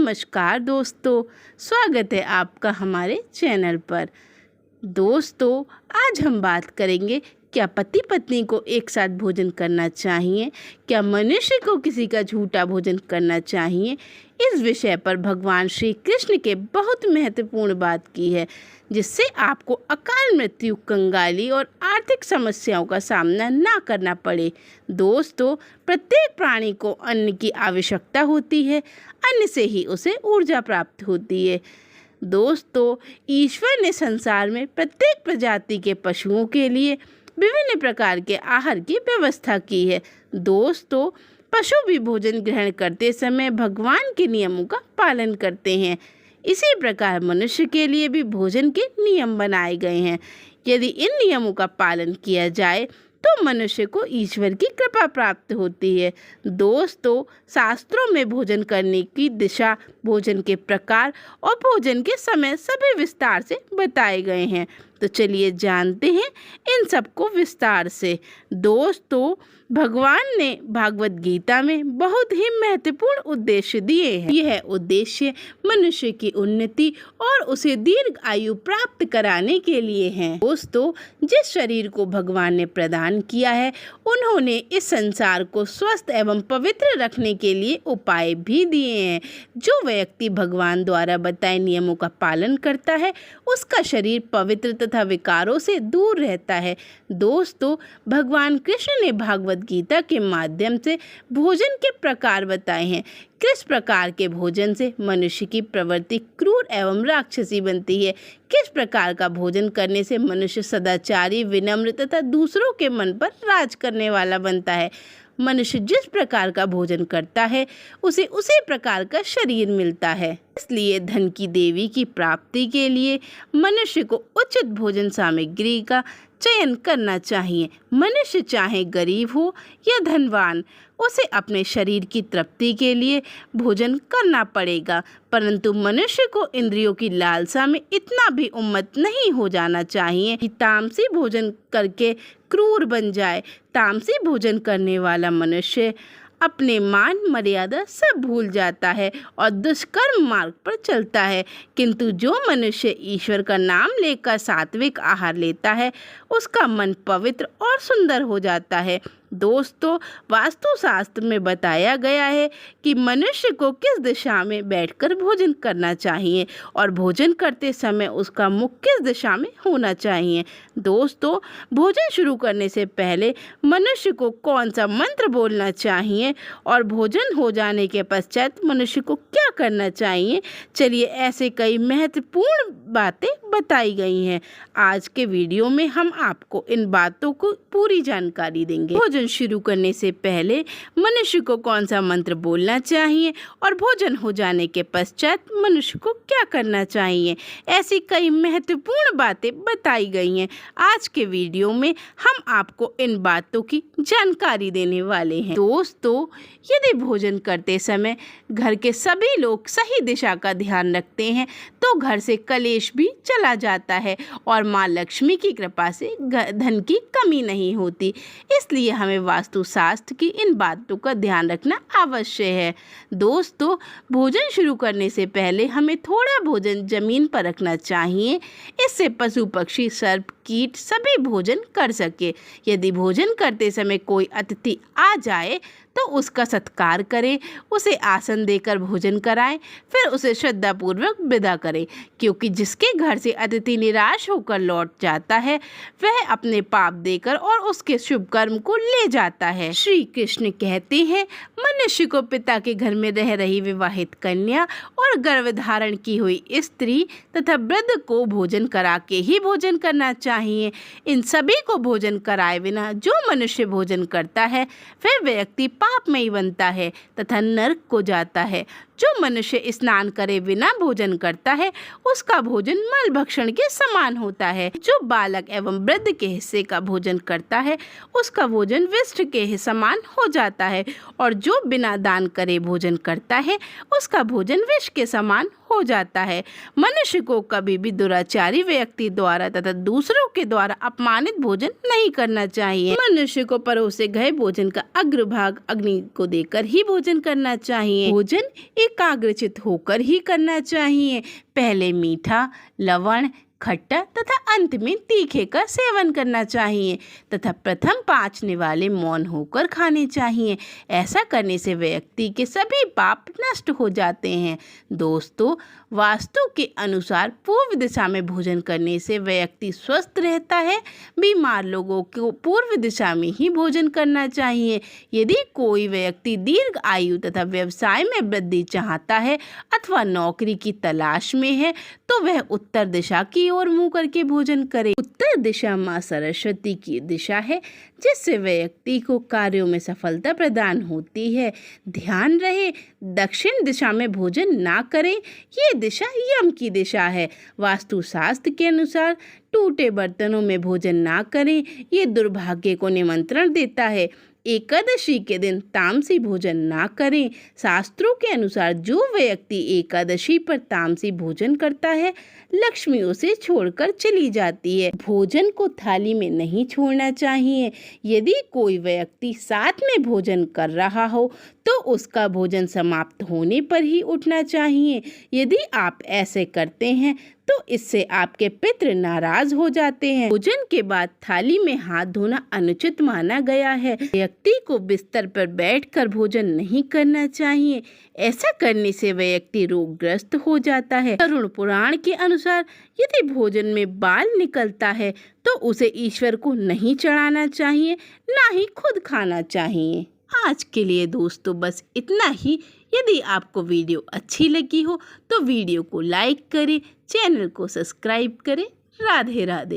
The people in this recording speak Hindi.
नमस्कार दोस्तों, स्वागत है आपका हमारे चैनल पर। दोस्तों, आज हम बात करेंगे क्या पति पत्नी को एक साथ भोजन करना चाहिए, क्या मनुष्य को किसी का झूठा भोजन करना चाहिए। इस विषय पर भगवान श्री कृष्ण के बहुत महत्वपूर्ण बात की है, जिससे आपको अकाल मृत्यु, कंगाली और आर्थिक समस्याओं का सामना ना करना पड़े। दोस्तों, प्रत्येक प्राणी को अन्न की आवश्यकता होती है, अन्न से ही उसे ऊर्जा प्राप्त होती है। दोस्तों, ईश्वर ने संसार में प्रत्येक प्रजाति के पशुओं के लिए विभिन्न प्रकार के आहार की व्यवस्था की है। दोस्तों, पशु भी भोजन ग्रहण करते समय भगवान के नियमों का पालन करते हैं। इसी प्रकार मनुष्य के लिए भी भोजन के नियम बनाए गए हैं। यदि इन नियमों का पालन किया जाए तो मनुष्य को ईश्वर की कृपा प्राप्त होती है। दोस्तों, शास्त्रों में भोजन करने की दिशा, भोजन के प्रकार और भोजन के समय सभी विस्तार से बताए गए हैं। तो चलिए जानते हैं इन सबको विस्तार से। दोस्तों, भगवान ने भागवत गीता में बहुत ही महत्वपूर्ण उद्देश्य दिए हैं। यह उद्देश्य मनुष्य की उन्नति और उसे दीर्घ आयु प्राप्त कराने के लिए हैं। दोस्तों, जिस शरीर को भगवान ने प्रदान किया है, उन्होंने इस संसार को स्वस्थ एवं पवित्र रखने के लिए उपाय भी दिए हैं। जो व्यक्ति भगवान द्वारा बताए नियमों का पालन करता है, उसका शरीर पवित्र तथा विकारों से दूर रहता है। दोस्तों, भगवान कृष्ण ने भागवत गीता के माध्यम से भोजन के प्रकार बताए हैं। किस प्रकार के भोजन से मनुष्य की प्रवृत्ति क्रूर एवं राक्षसी बनती है, किस प्रकार का भोजन करने से मनुष्य सदाचारी, विनम्र तथा दूसरों के मन पर राज करने वाला बनता है। मनुष्य जिस प्रकार का भोजन करता है, उसे उसी प्रकार का शरीर मिलता है। इसलिए धन की देवी की प्राप्ति के लिए मनुष्य को उचित भोजन सामग्री का चयन करना चाहिए। मनुष्य चाहे गरीब हो या धनवान, उसे अपने शरीर की तृप्ति के लिए भोजन करना पड़ेगा, परंतु मनुष्य को इंद्रियों की लालसा में इतना भी उन्मत्त नहीं हो जाना चाहिए कि तामसी भोजन करके क्रूर बन जाए। तामसी भोजन करने वाला मनुष्य अपने मान मर्यादा सब भूल जाता है और दुष्कर्म मार्ग पर चलता है, किंतु जो मनुष्य ईश्वर का नाम लेकर सात्विक आहार लेता है, उसका मन पवित्र और सुंदर हो जाता है। दोस्तों, वास्तुशास्त्र में बताया गया है कि मनुष्य को किस दिशा में बैठकर भोजन करना चाहिए और भोजन करते समय उसका मुख किस दिशा में होना चाहिए। दोस्तों, भोजन शुरू करने से पहले मनुष्य को कौन सा मंत्र बोलना चाहिए और भोजन हो जाने के पश्चात मनुष्य को क्या करना चाहिए, चलिए ऐसे कई महत्वपूर्ण बातें बताई गई हैं। आज के वीडियो में हम आपको इन बातों को पूरी जानकारी देंगे। भोजन शुरू करने से पहले मनुष्य को कौन सा मंत्र बोलना चाहिए और भोजन हो जाने के पश्चात मनुष्य को क्या करना चाहिए, ऐसी कई महत्वपूर्ण बातें बताई गई हैं। आज के वीडियो में हम आपको इन बातों की जानकारी देने वाले हैं। दोस्तों, यदि भोजन करते समय घर के सभी लोग सही दिशा का ध्यान रखते हैं तो घर से कलेश भी चला जाता है और माँ लक्ष्मी की कृपा से धन की कमी नहीं होती। इसलिए हमें वास्तुशास्त्र की इन बातों का ध्यान रखना अवश्य है। दोस्तों, भोजन शुरू करने से पहले हमें थोड़ा भोजन जमीन पर रखना चाहिए, इससे पशु पक्षी, सर्प, कीट सभी भोजन कर सके। यदि भोजन करते समय कोई अतिथि आ जाए तो उसका सत्कार करें, उसे आसन देकर भोजन कराएं, फिर उसे श्रद्धापूर्वक विदा करें, क्योंकि जिसके घर से अतिथि निराश होकर लौट जाता है, वह अपने पाप देकर और उसके शुभ कर्म को ले जाता है। श्री कृष्ण कहते हैं, मनुष्य को पिता के घर में रह रही विवाहित कन्या और गर्भधारण की हुई स्त्री तथा वृद्ध को भोजन करा के ही भोजन करना चाहिए। इन सभी को भोजन कराए बिना जो मनुष्य भोजन करता है, वह व्यक्ति पापमयी बनता है तथा नरक को जाता है। जो मनुष्य स्नान करे बिना भोजन करता है, उसका भोजन मल भक्षण के समान होता है। जो बालक एवं वृद्ध के हिस्से का भोजन करता है, उसका भोजन विष्ठ के समान हो जाता है, और जो बिना दान करे भोजन करता है, उसका भोजन विष के समान हो जाता है। मनुष्य को कभी भी दुराचारी व्यक्ति द्वारा तथा दूसरों के द्वारा अपमानित भोजन नहीं करना चाहिए। मनुष्य को परोसे गए भोजन का अग्रभाग अग्नि को देकर ही भोजन करना चाहिए। भोजन एकाग्रचित होकर ही करना चाहिए। पहले मीठा, लवण, खट्टा तथा अंत में तीखे का सेवन करना चाहिए तथा प्रथम पाचने वाले मौन होकर खाने चाहिए। ऐसा करने से व्यक्ति के सभी पाप नष्ट हो जाते हैं। दोस्तों, वास्तु के अनुसार पूर्व दिशा में भोजन करने से व्यक्ति स्वस्थ रहता है। बीमार लोगों को पूर्व दिशा में ही भोजन करना चाहिए। यदि कोई व्यक्ति दीर्घ आयु तथा व्यवसाय में वृद्धि चाहता है अथवा नौकरी की तलाश में है तो वह उत्तर दिशा की ओर मुंह करके भोजन करे। उत्तर दिशा माँ सरस्वती की दिशा है, जिससे व्यक्ति को कार्यों में सफलता प्रदान होती है। ध्यान रहे, दक्षिण दिशा में भोजन ना करें, ये दिशा यम की दिशा है। वास्तुशास्त्र के अनुसार टूटे बर्तनों में भोजन ना करें, ये दुर्भाग्य को निमंत्रण देता है। एकादशी के दिन तामसी भोजन ना करें। शास्त्रों के अनुसार जो व्यक्ति एकादशी पर तामसी भोजन करता है, लक्ष्मी उसे छोड़कर चली जाती है। भोजन को थाली में नहीं छोड़ना चाहिए। यदि कोई व्यक्ति साथ में भोजन कर रहा हो तो उसका भोजन समाप्त होने पर ही उठना चाहिए। यदि आप ऐसे करते हैं तो इससे आपके पितृ नाराज हो जाते हैं। भोजन के बाद थाली में हाथ धोना अनुचित माना गया है। व्यक्ति को बिस्तर पर बैठकर भोजन नहीं करना चाहिए। ऐसा करने से व्यक्ति रोगग्रस्त हो जाता है। गरुड़ पुराण के अनुसार यदि भोजन में बाल निकलता है तो उसे ईश्वर को नहीं चढ़ाना चाहिए, ना ही खुद खाना चाहिए। आज के लिए दोस्तों बस इतना ही। यदि आपको वीडियो अच्छी लगी हो तो वीडियो को लाइक करें, चैनल को सब्सक्राइब करें। राधे राधे।